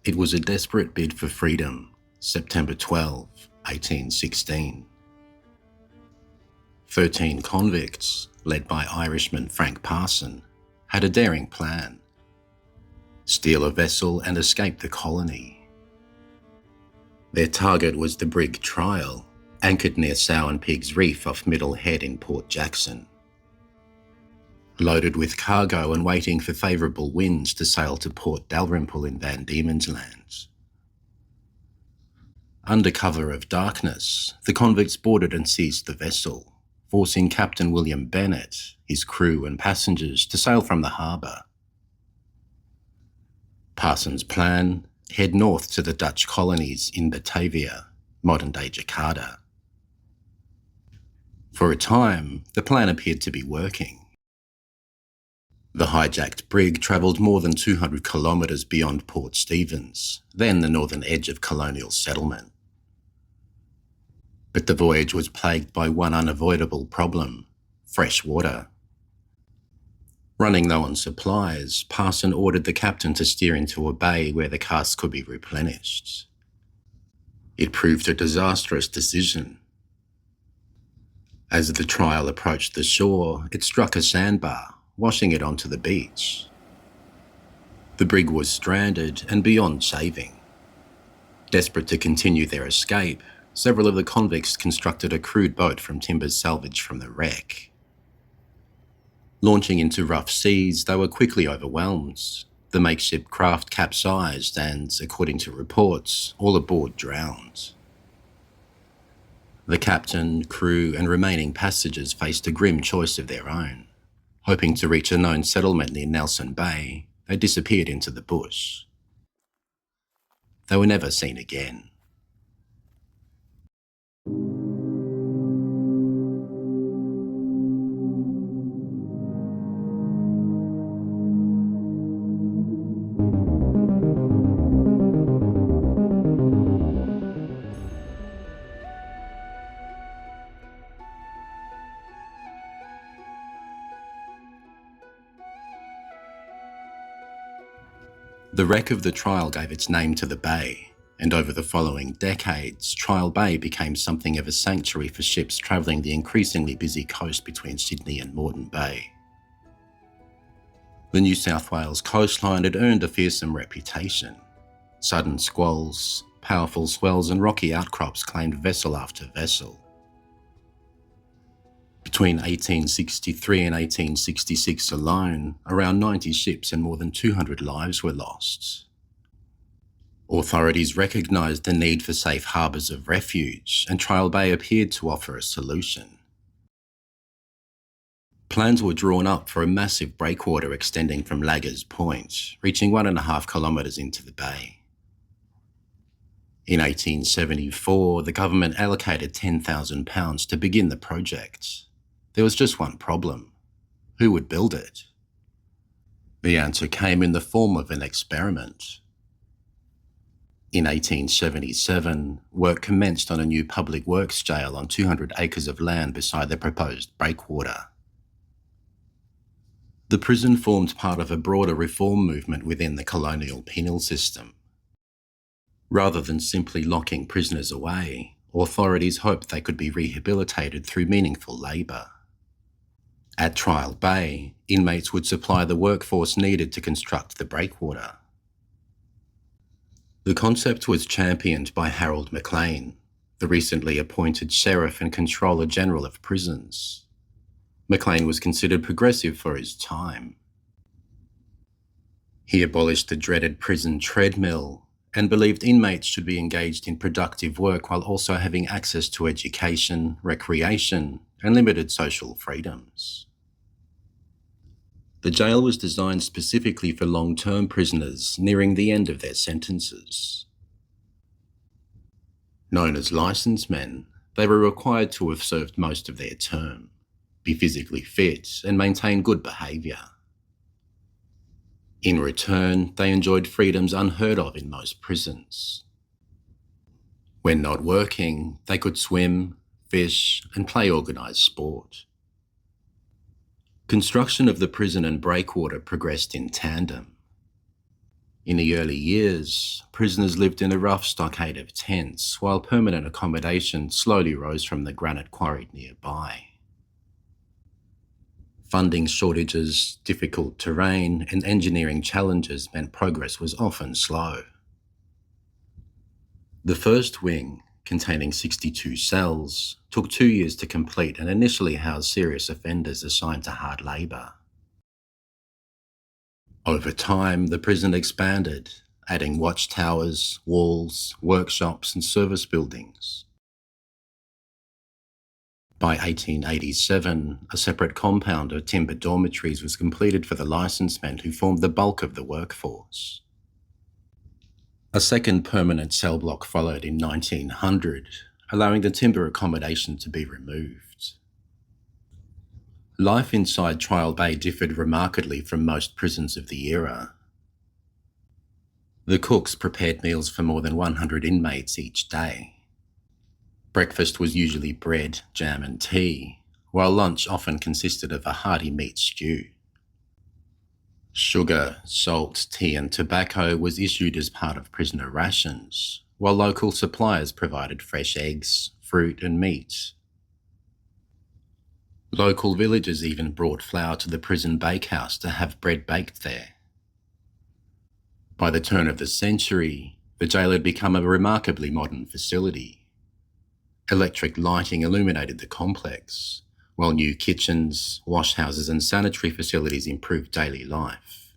It was a desperate bid for freedom, September 12, 1816. 13 convicts, led by Irishman Frank Parson, had a daring plan: steal a vessel and escape the colony. Their target was the brig Trial, anchored near Sow and Pig's Reef off Middle Head in Port Jackson. Loaded with cargo and waiting for favourable winds to sail to Port Dalrymple in Van Diemen's Land. Under cover of darkness, the convicts boarded and seized the vessel, forcing Captain William Bennett, his crew and passengers to sail from the harbour. Parsons' plan: head north to the Dutch colonies in Batavia, modern-day Jakarta. For a time, the plan appeared to be working. The hijacked brig travelled more than 200 kilometres beyond Port Stephens, then the northern edge of colonial settlement. But the voyage was plagued by one unavoidable problem: fresh water. Running low on supplies, Parson ordered the captain to steer into a bay where the casks could be replenished. It proved a disastrous decision. As the Trial approached the shore, it struck a sandbar, washing it onto the beach. The brig was stranded and beyond saving. Desperate to continue their escape, several of the convicts constructed a crude boat from timbers salvaged from the wreck. Launching into rough seas, they were quickly overwhelmed. The makeshift craft capsized and, according to reports, all aboard drowned. The captain, crew and remaining passengers faced a grim choice of their own. Hoping to reach a known settlement near Nelson Bay, they disappeared into the bush. They were never seen again. The wreck of the Trial gave its name to the bay, and over the following decades, Trial Bay became something of a sanctuary for ships travelling the increasingly busy coast between Sydney and Moreton Bay. The New South Wales coastline had earned a fearsome reputation. Sudden squalls, powerful swells and rocky outcrops claimed vessel after vessel. Between 1863 and 1866 alone, around 90 ships and more than 200 lives were lost. Authorities recognised the need for safe harbours of refuge, and Trial Bay appeared to offer a solution. Plans were drawn up for a massive breakwater extending from Laggers Point, reaching 1.5 kilometres into the bay. In 1874, the government allocated £10,000 to begin the project. There was just one problem: who would build it? The answer came in the form of an experiment. In 1877, work commenced on a new public works jail on 200 acres of land beside the proposed breakwater. The prison formed part of a broader reform movement within the colonial penal system. Rather than simply locking prisoners away, authorities hoped they could be rehabilitated through meaningful labour. At Trial Bay, inmates would supply the workforce needed to construct the breakwater. The concept was championed by Harold McLean, the recently appointed Sheriff and Controller General of Prisons. McLean was considered progressive for his time. He abolished the dreaded prison treadmill and believed inmates should be engaged in productive work while also having access to education, recreation, and limited social freedoms. The jail was designed specifically for long-term prisoners nearing the end of their sentences. Known as licence men, they were required to have served most of their term, be physically fit, and maintain good behaviour. In return, they enjoyed freedoms unheard of in most prisons. When not working, they could swim, fish, and play organised sport. Construction of the prison and breakwater progressed in tandem. In the early years, prisoners lived in a rough stockade of tents, while permanent accommodation slowly rose from the granite quarried nearby. Funding shortages, difficult terrain, and engineering challenges meant progress was often slow. The first wing, containing 62 cells, took 2 years to complete and initially housed serious offenders assigned to hard labour. Over time, the prison expanded, adding watchtowers, walls, workshops, and service buildings. By 1887, a separate compound of timber dormitories was completed for the licensed men who formed the bulk of the workforce. A second permanent cell block followed in 1900, allowing the timber accommodation to be removed. Life inside Trial Bay differed remarkably from most prisons of the era. The cooks prepared meals for more than 100 inmates each day. Breakfast was usually bread, jam and tea, while lunch often consisted of a hearty meat stew. Sugar, salt, tea and tobacco was issued as part of prisoner rations, while local suppliers provided fresh eggs, fruit and meat. Local villagers even brought flour to the prison bakehouse to have bread baked there. By the turn of the century, the jail had become a remarkably modern facility. Electric lighting illuminated the complex, while new kitchens, washhouses and sanitary facilities improved daily life.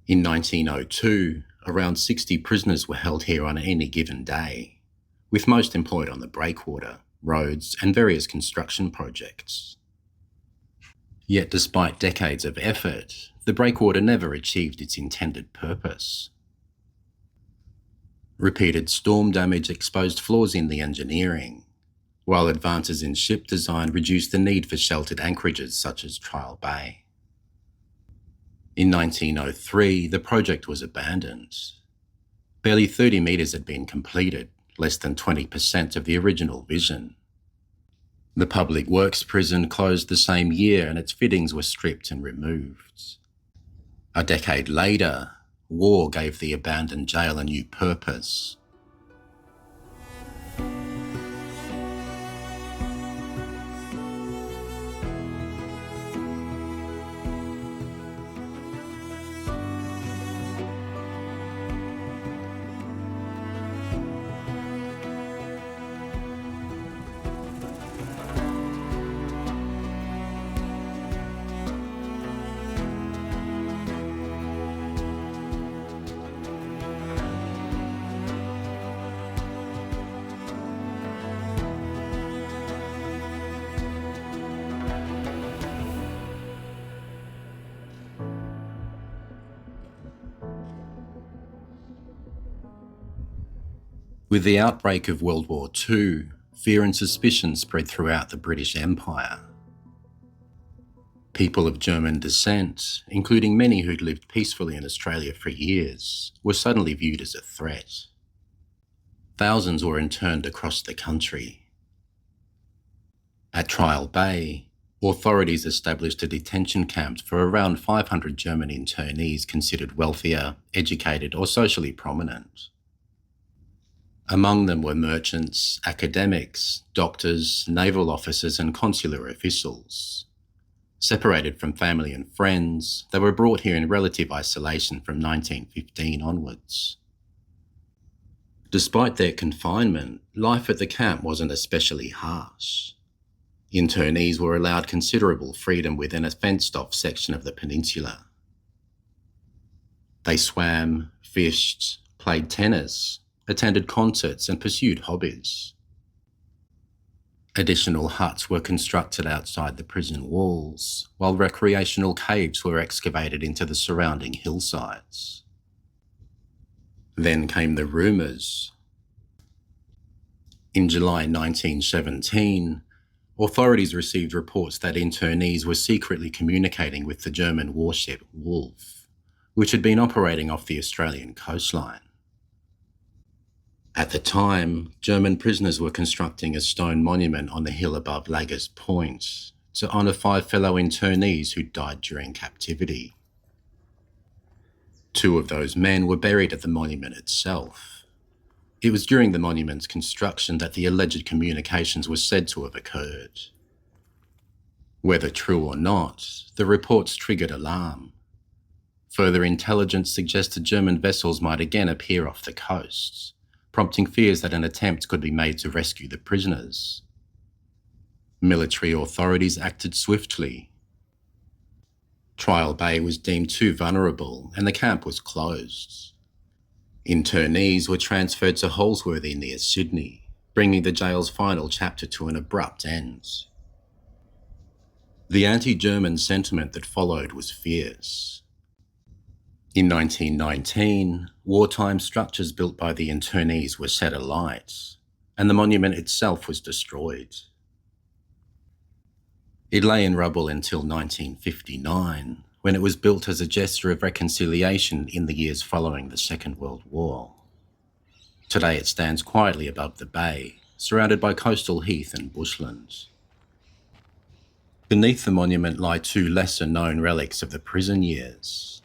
In 1902, around 60 prisoners were held here on any given day, with most employed on the breakwater, roads and various construction projects. Yet despite decades of effort, the breakwater never achieved its intended purpose. Repeated storm damage exposed flaws in the engineering, while advances in ship design reduced the need for sheltered anchorages such as Trial Bay. In 1903, the project was abandoned. Barely 30 metres had been completed, less than 20% of the original vision. The public works prison closed the same year and its fittings were stripped and removed. A decade later, war gave the abandoned jail a new purpose. With the outbreak of World War II, fear and suspicion spread throughout the British Empire. People of German descent, including many who'd lived peacefully in Australia for years, were suddenly viewed as a threat. Thousands were interned across the country. At Trial Bay, authorities established a detention camp for around 500 German internees considered wealthier, educated or socially prominent. Among them were merchants, academics, doctors, naval officers and consular officials. Separated from family and friends, they were brought here in relative isolation from 1915 onwards. Despite their confinement, life at the camp wasn't especially harsh. Internees were allowed considerable freedom within a fenced-off section of the peninsula. They swam, fished, played tennis, attended concerts and pursued hobbies. Additional huts were constructed outside the prison walls, while recreational caves were excavated into the surrounding hillsides. Then came the rumours. In July 1917, authorities received reports that internees were secretly communicating with the German warship Wolf, which had been operating off the Australian coastline. At the time, German prisoners were constructing a stone monument on the hill above Laggers Point to honour 5 fellow internees who died during captivity. Two of those men were buried at the monument itself. It was during the monument's construction that the alleged communications were said to have occurred. Whether true or not, the reports triggered alarm. Further intelligence suggested German vessels might again appear off the coasts, prompting fears that an attempt could be made to rescue the prisoners. Military authorities acted swiftly. Trial Bay was deemed too vulnerable and the camp was closed. Internees were transferred to Holsworthy near Sydney, bringing the jail's final chapter to an abrupt end. The anti-German sentiment that followed was fierce. In 1919, wartime structures built by the internees were set alight, and the monument itself was destroyed. It lay in rubble until 1959, when it was built as a gesture of reconciliation in the years following the Second World War. Today it stands quietly above the bay, surrounded by coastal heath and bushland. Beneath the monument lie two lesser-known relics of the prison years.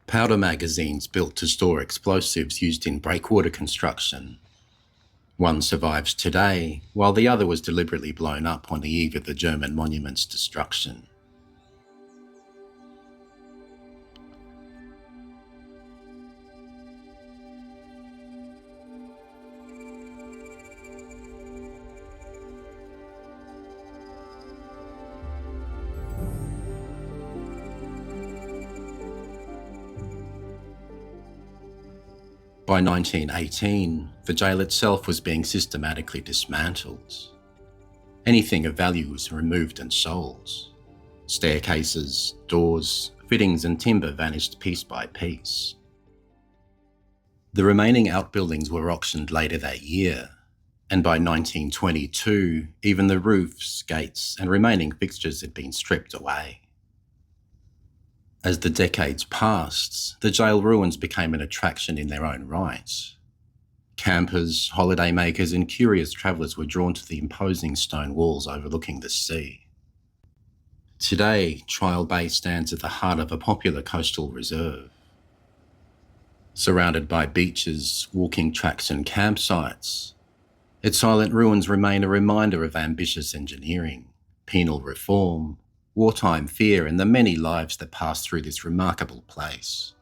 Powder magazines built to store explosives used in breakwater construction. One survives today, while the other was deliberately blown up on the eve of the German monument's destruction. By 1918, the jail itself was being systematically dismantled. Anything of value was removed and sold. Staircases, doors, fittings and timber vanished piece by piece. The remaining outbuildings were auctioned later that year, and by 1922, even the roofs, gates and remaining fixtures had been stripped away. As the decades passed, the jail ruins became an attraction in their own right. Campers, holidaymakers and curious travellers were drawn to the imposing stone walls overlooking the sea. Today, Trial Bay stands at the heart of a popular coastal reserve. Surrounded by beaches, walking tracks and campsites, its silent ruins remain a reminder of ambitious engineering, penal reform, wartime fear and the many lives that pass through this remarkable place.